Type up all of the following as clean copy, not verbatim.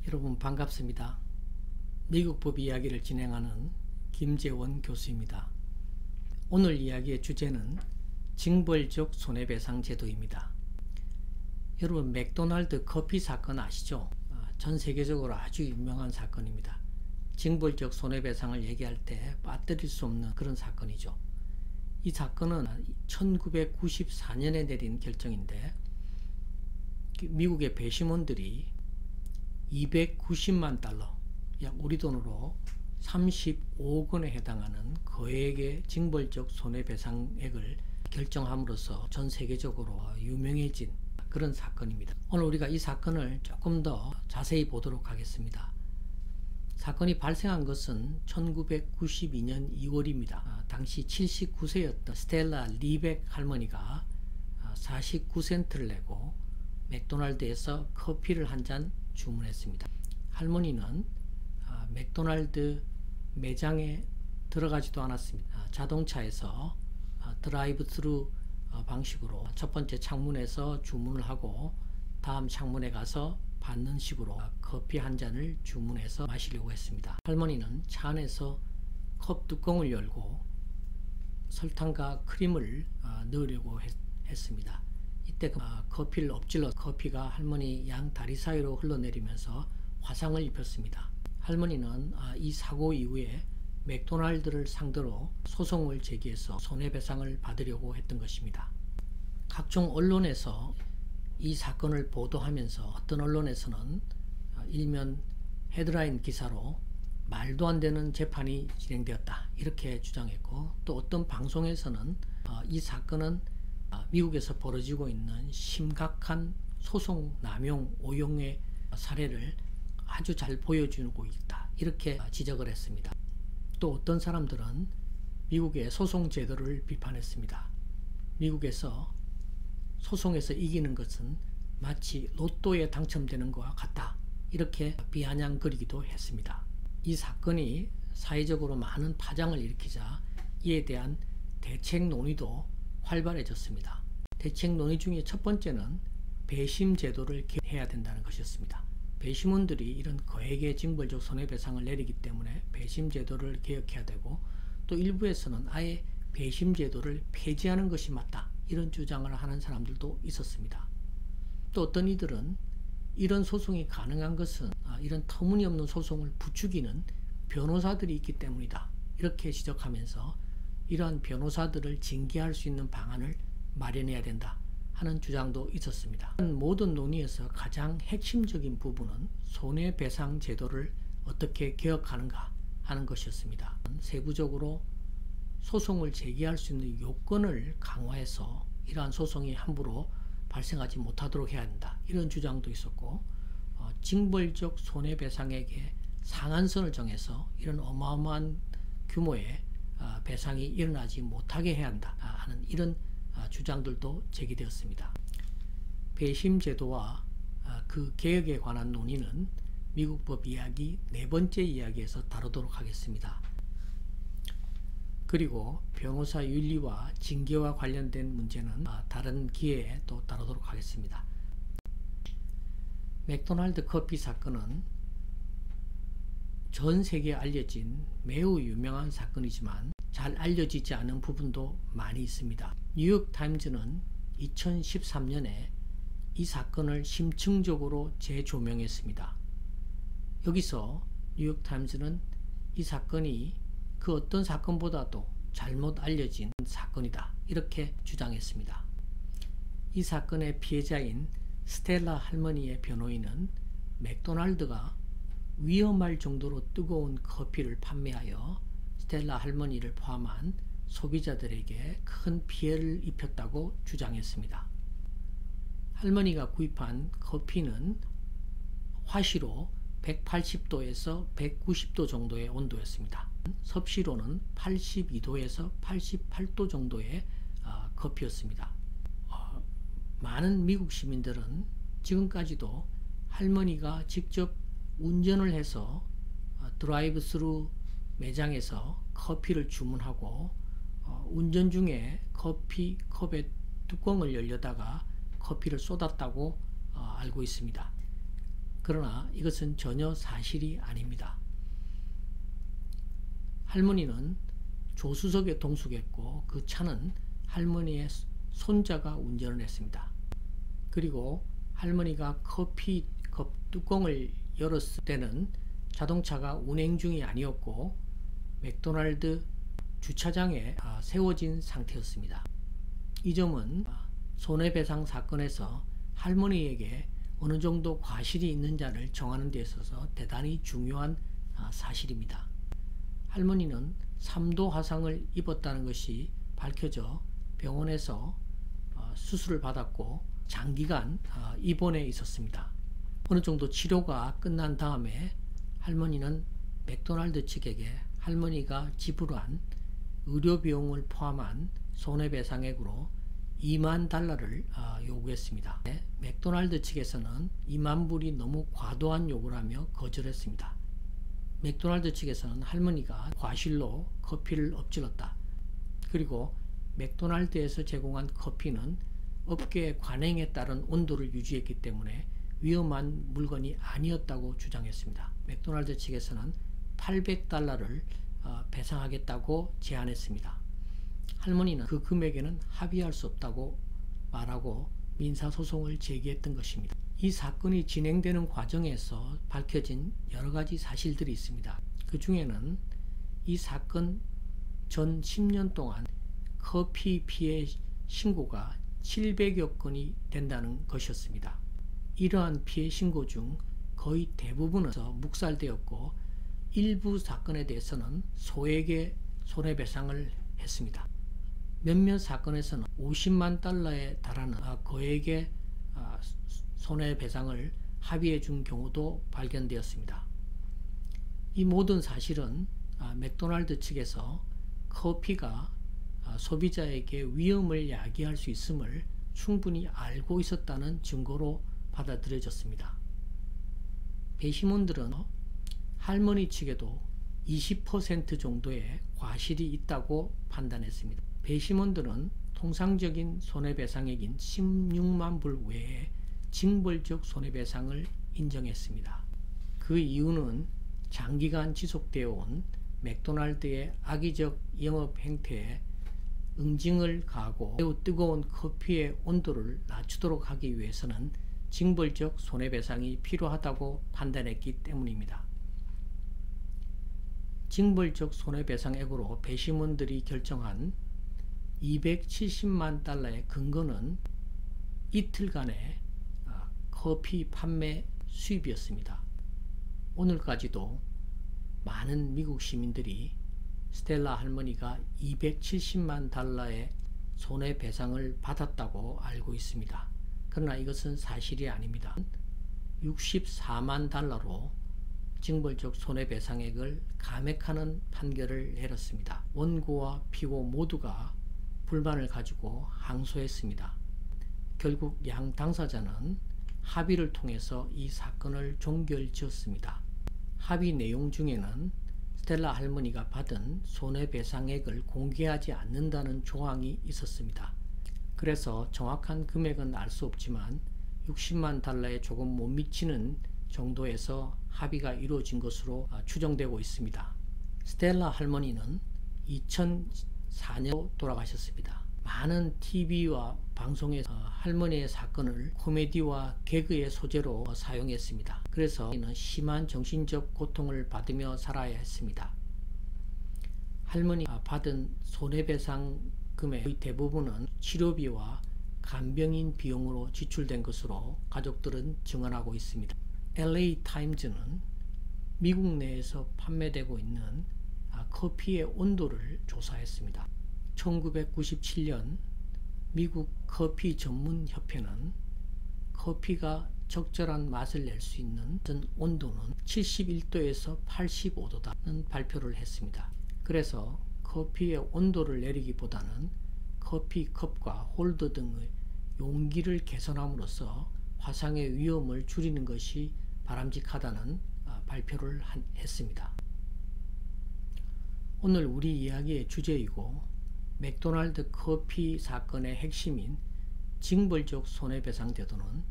여러분 반갑습니다. 미국법 이야기를 진행하는 김재원 교수입니다. 오늘 이야기의 주제는 징벌적 손해배상 제도입니다. 여러분 맥도날드 커피 사건 아시죠? 전 세계적으로 아주 유명한 사건입니다. 징벌적 손해배상을 얘기할 때 빠뜨릴 수 없는 그런 사건이죠. 이 사건은 1994년에 내린 결정인데 미국의 배심원들이 290만 달러, 약 우리 돈으로 35억 원에 해당하는 거액의 징벌적 손해배상액을 결정함으로써 전 세계적으로 유명해진 그런 사건입니다. 오늘 우리가 이 사건을 조금 더 자세히 보도록 하겠습니다. 사건이 발생한 것은 1992년 2월입니다. 당시 79세였던 스텔라 리벡 할머니가 49센트를 내고 맥도날드에서 커피를 한 잔 주문했습니다. 할머니는 맥도날드 매장에 들어가지도 않았습니다. 자동차에서 드라이브 스루 방식으로 첫 번째 창문에서 주문을 하고 다음 창문에 가서 받는 식으로 커피 한 잔을 주문해서 마시려고 했습니다. 할머니는 차 안에서 컵 뚜껑을 열고 설탕과 크림을 넣으려고 했습니다. 이때 커피를 엎질러 커피가 할머니 양 다리 사이로 흘러내리면서 화상을 입혔습니다. 할머니는 이 사고 이후에 맥도날드를 상대로 소송을 제기해서 손해배상을 받으려고 했던 것입니다. 각종 언론에서 이 사건을 보도하면서 어떤 언론에서는 일면 헤드라인 기사로 말도 안 되는 재판이 진행되었다 이렇게 주장했고, 또 어떤 방송에서는 이 사건은 미국에서 벌어지고 있는 심각한 소송 남용 오용의 사례를 아주 잘 보여주고 있다 이렇게 지적을 했습니다. 또 어떤 사람들은 미국의 소송 제도를 비판했습니다. 미국에서 소송에서 이기는 것은 마치 로또에 당첨되는 것과 같다 이렇게 비아냥거리기도 했습니다. 이 사건이 사회적으로 많은 파장을 일으키자 이에 대한 대책 논의도 활발해졌습니다. 대책 논의 중에 첫 번째는 배심 제도를 개혁해야 된다는 것이었습니다. 배심원들이 이런 거액의 징벌적 손해배상을 내리기 때문에 배심 제도를 개혁해야 되고, 또 일부에서는 아예 배심 제도를 폐지하는 것이 맞다 이런 주장을 하는 사람들도 있었습니다. 또 어떤 이들은 이런 소송이 가능한 것은 이런 터무니없는 소송을 부추기는 변호사들이 있기 때문이다 이렇게 지적하면서 이러한 변호사들을 징계할 수 있는 방안을 마련해야 된다 하는 주장도 있었습니다. 모든 논의에서 가장 핵심적인 부분은 손해배상 제도를 어떻게 개혁하는가 하는 것이었습니다. 세부적으로 소송을 제기할 수 있는 요건을 강화해서 이러한 소송이 함부로 발생하지 못하도록 해야 한다 이런 주장도 있었고, 징벌적 손해배상액의 상한선을 정해서 이런 어마어마한 규모의 배상이 일어나지 못하게 해야 한다 하는 이런 주장들도 제기되었습니다. 배심 제도와 그 개혁에 관한 논의는 미국법 이야기 네 번째 이야기에서 다루도록 하겠습니다. 그리고 변호사 윤리와 징계와 관련된 문제는 다른 기회에 또 다루도록 하겠습니다. 맥도날드 커피 사건은 전 세계에 알려진 매우 유명한 사건이지만 잘 알려지지 않은 부분도 많이 있습니다. 뉴욕타임즈는 2013년에 이 사건을 심층적으로 재조명했습니다. 여기서 뉴욕타임즈는 이 사건이 그 어떤 사건보다도 잘못 알려진 사건이다 이렇게 주장했습니다. 이 사건의 피해자인 스텔라 할머니의 변호인은 맥도날드가 위험할 정도로 뜨거운 커피를 판매하여 스텔라 할머니를 포함한 소비자들에게 큰 피해를 입혔다고 주장했습니다. 할머니가 구입한 커피는 화시로 180도에서 190도 정도의 온도였습니다. 섭씨로는 82도에서 88도 정도의 커피였습니다. 많은 미국 시민들은 지금까지도 할머니가 직접 운전을 해서 드라이브 스루 매장에서 커피를 주문하고 운전 중에 커피 컵의 뚜껑을 열려다가 커피를 쏟았다고 알고 있습니다. 그러나 이것은 전혀 사실이 아닙니다. 할머니는 조수석에 동숙했고 그 차는 할머니의 손자가 운전을 했습니다. 그리고 할머니가 커피컵 뚜껑을 열었을 때는 자동차가 운행 중이 아니었고 맥도날드 주차장에 세워진 상태였습니다. 이 점은 손해배상 사건에서 할머니에게 어느 정도 과실이 있는지를 정하는 데 있어서 대단히 중요한 사실입니다. 할머니는 3도 화상을 입었다는 것이 밝혀져 병원에서 수술을 받았고 장기간 입원해 있었습니다. 어느 정도 치료가 끝난 다음에 할머니는 맥도날드 측에게 할머니가 지불한 의료비용을 포함한 손해배상액으로 $20,000를 요구했습니다. 맥도날드 측에서는 $20,000이 너무 과도한 요구를 하며 거절했습니다. 맥도날드 측에서는 할머니가 과실로 커피를 엎질렀다. 그리고 맥도날드에서 제공한 커피는 업계의 관행에 따른 온도를 유지했기 때문에 위험한 물건이 아니었다고 주장했습니다. 맥도날드 측에서는 $800를 배상하겠다고 제안했습니다. 할머니는 그 금액에는 합의할 수 없다고 말하고 민사소송을 제기했던 것입니다. 이 사건이 진행되는 과정에서 밝혀진 여러 가지 사실들이 있습니다. 그 중에는 이 사건 전 10년 동안 커피 피해 신고가 700여 건이 된다는 것이었습니다. 이러한 피해 신고 중 거의 대부분은 묵살되었고 일부 사건에 대해서는 소액의 손해배상을 했습니다. 몇몇 사건에서는 $500,000에 달하는 거액의 손해배상을 합의해 준 경우도 발견되었습니다. 이 모든 사실은 맥도날드 측에서 커피가 소비자에게 위험을 야기할 수 있음을 충분히 알고 있었다는 증거로 받아들여졌습니다. 배심원들은 할머니 측에도 20% 정도의 과실이 있다고 판단했습니다. 배심원들은 통상적인 손해배상액인 16만 불 외에 징벌적 손해배상을 인정했습니다. 그 이유는 장기간 지속되어 온 맥도날드의 악의적 영업 행태에 응징을 가하고 매우 뜨거운 커피의 온도를 낮추도록 하기 위해서는 징벌적 손해배상이 필요하다고 판단했기 때문입니다. 징벌적 손해배상액으로 배심원들이 결정한 $270만 근거는 이틀간의 커피 판매 수입이었습니다. 오늘까지도 많은 미국 시민들이 스텔라 할머니가 $270만 손해배상을 받았다고 알고 있습니다. 그러나 이것은 사실이 아닙니다. $64만 징벌적 손해배상액을 감액하는 판결을 내렸습니다. 원고와 피고 모두가 불만을 가지고 항소했습니다. 결국 양 당사자는 합의를 통해서 이 사건을 종결지었습니다. 합의 내용 중에는 스텔라 할머니가 받은 손해배상액을 공개하지 않는다는 조항이 있었습니다. 그래서 정확한 금액은 알 수 없지만 $60만 조금 못 미치는 정도에서 합의가 이루어진 것으로 추정되고 있습니다. 스텔라 할머니는 2004년 돌아가셨습니다. 많은 TV와 방송에서 할머니의 사건을 코미디와 개그의 소재로 사용했습니다. 그래서 이는 심한 정신적 고통을 받으며 살아야 했습니다. 할머니가 받은 손해배상 금액의 대부분은 치료비와 간병인 비용으로 지출된 것으로 가족들은 증언하고 있습니다. LA 타임즈는 미국 내에서 판매되고 있는 커피의 온도를 조사했습니다. 1997년 미국 커피 전문 협회는 커피가 적절한 맛을 낼 수 있는 온도는 71도에서 85도다는 발표를 했습니다. 그래서 커피의 온도를 내리기보다는 커피컵과 홀더 등의 용기를 개선함으로써 화상의 위험을 줄이는 것이 바람직하다는 발표를 했습니다. 오늘 우리 이야기의 주제이고 맥도날드 커피 사건의 핵심인 징벌적 손해배상 제도는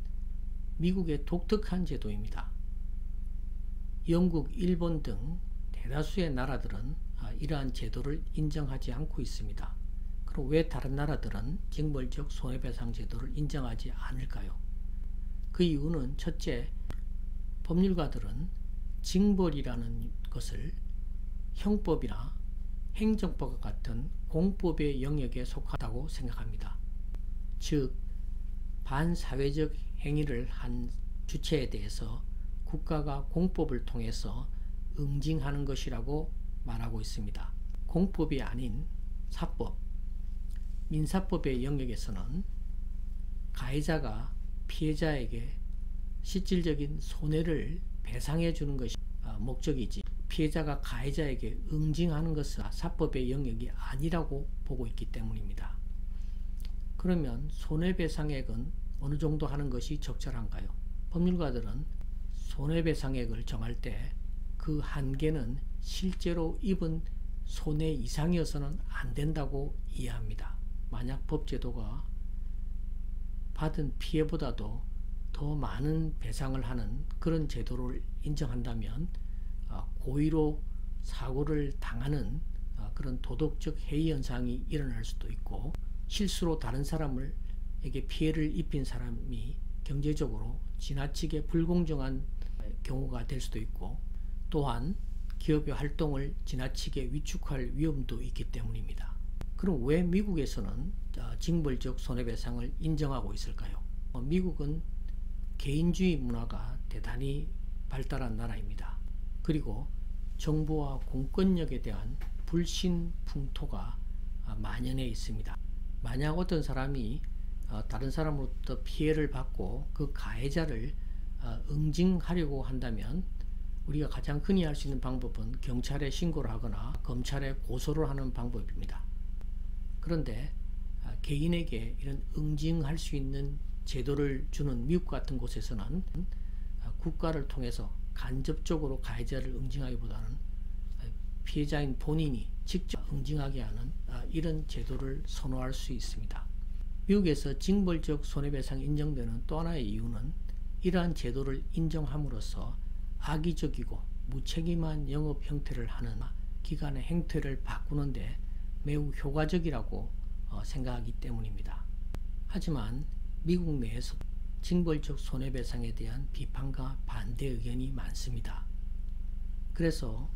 미국의 독특한 제도입니다. 영국, 일본 등 대다수의 나라들은 이러한 제도를 인정하지 않고 있습니다. 그럼 왜 다른 나라들은 징벌적 손해배상 제도를 인정하지 않을까요? 그 이유는 첫째, 법률가들은 징벌이라는 것을 형법이나 행정법과 같은 공법의 영역에 속하다고 생각합니다. 즉, 반사회적 행위를 한 주체에 대해서 국가가 공법을 통해서 응징하는 것이라고 말하고 있습니다. 공법이 아닌 사법, 민사법의 영역에서는 가해자가 피해자에게 실질적인 손해를 배상해 주는 것이 목적이지, 피해자가 가해자에게 응징하는 것은 사법의 영역이 아니라고 보고 있기 때문입니다. 그러면 손해배상액은 어느 정도 하는 것이 적절한가요? 법률가들은 손해배상액을 정할 때 그 한계는 실제로 입은 손해 이상이어서는 안 된다고 이해합니다. 만약 법제도가 받은 피해보다도 더 많은 배상을 하는 그런 제도를 인정한다면 고의로 사고를 당하는 그런 도덕적 해이 현상이 일어날 수도 있고, 실수로 다른 사람에게 피해를 입힌 사람이 경제적으로 지나치게 불공정한 경우가 될 수도 있고, 또한 기업의 활동을 지나치게 위축할 위험도 있기 때문입니다. 그럼 왜 미국에서는 징벌적 손해배상을 인정하고 있을까요? 미국은 개인주의 문화가 대단히 발달한 나라입니다. 그리고 정부와 공권력에 대한 불신풍토가 만연해 있습니다. 만약 어떤 사람이 다른 사람으로부터 피해를 받고 그 가해자를 응징하려고 한다면 우리가 가장 흔히 할 수 있는 방법은 경찰에 신고를 하거나 검찰에 고소를 하는 방법입니다. 그런데 개인에게 이런 응징할 수 있는 제도를 주는 미국 같은 곳에서는 국가를 통해서 간접적으로 가해자를 응징하기보다는 피해자인 본인이 직접 응징하게 하는 이런 제도를 선호할 수 있습니다. 미국에서 징벌적 손해배상이 인정되는 또 하나의 이유는 이러한 제도를 인정함으로써 악의적이고 무책임한 영업 형태를 하는 기관의 행태를 바꾸는데 매우 효과적이라고 생각하기 때문입니다. 하지만 미국 내에서 징벌적 손해배상에 대한 비판과 반대 의견이 많습니다. 그래서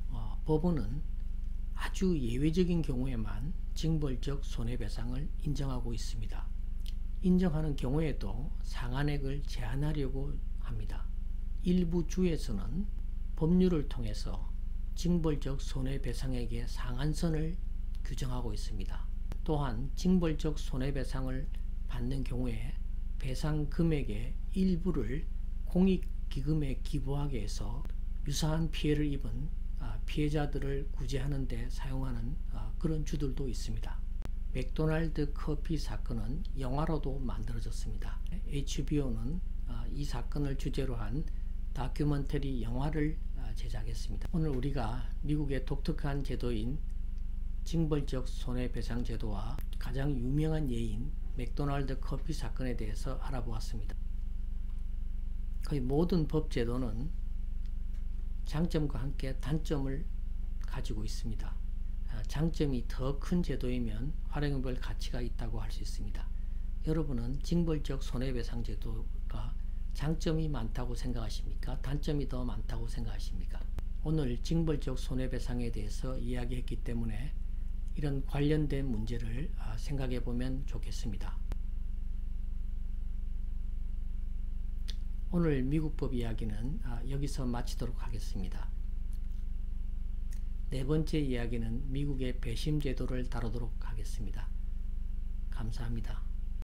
법원은 아주 예외적인 경우에만 징벌적 손해배상을 인정하고 있습니다. 인정하는 경우에도 상한액을 제한하려고 합니다. 일부 주에서는 법률을 통해서 징벌적 손해배상액의 상한선을 규정하고 있습니다. 또한 징벌적 손해배상을 받는 경우에 배상 금액의 일부를 공익기금에 기부하게 해서 유사한 피해를 입은 피해자들을 구제하는 데 사용하는 그런 주들도 있습니다. 맥도날드 커피 사건은 영화로도 만들어졌습니다. HBO는 이 사건을 주제로 한 다큐멘터리 영화를 제작했습니다. 오늘 우리가 미국의 독특한 제도인 징벌적 손해배상 제도와 가장 유명한 예인 맥도날드 커피 사건에 대해서 알아보았습니다. 거의 모든 법 제도는 장점과 함께 단점을 가지고 있습니다. 장점이 더 큰 제도이면 활용해볼 가치가 있다고 할 수 있습니다. 여러분은 징벌적 손해배상 제도가 장점이 많다고 생각하십니까? 단점이 더 많다고 생각하십니까? 오늘 징벌적 손해배상에 대해서 이야기했기 때문에 이런 관련된 문제를 생각해 보면 좋겠습니다. 오늘 미국법 이야기는 여기서 마치도록 하겠습니다. 네 번째 이야기는 미국의 배심 제도를 다루도록 하겠습니다. 감사합니다.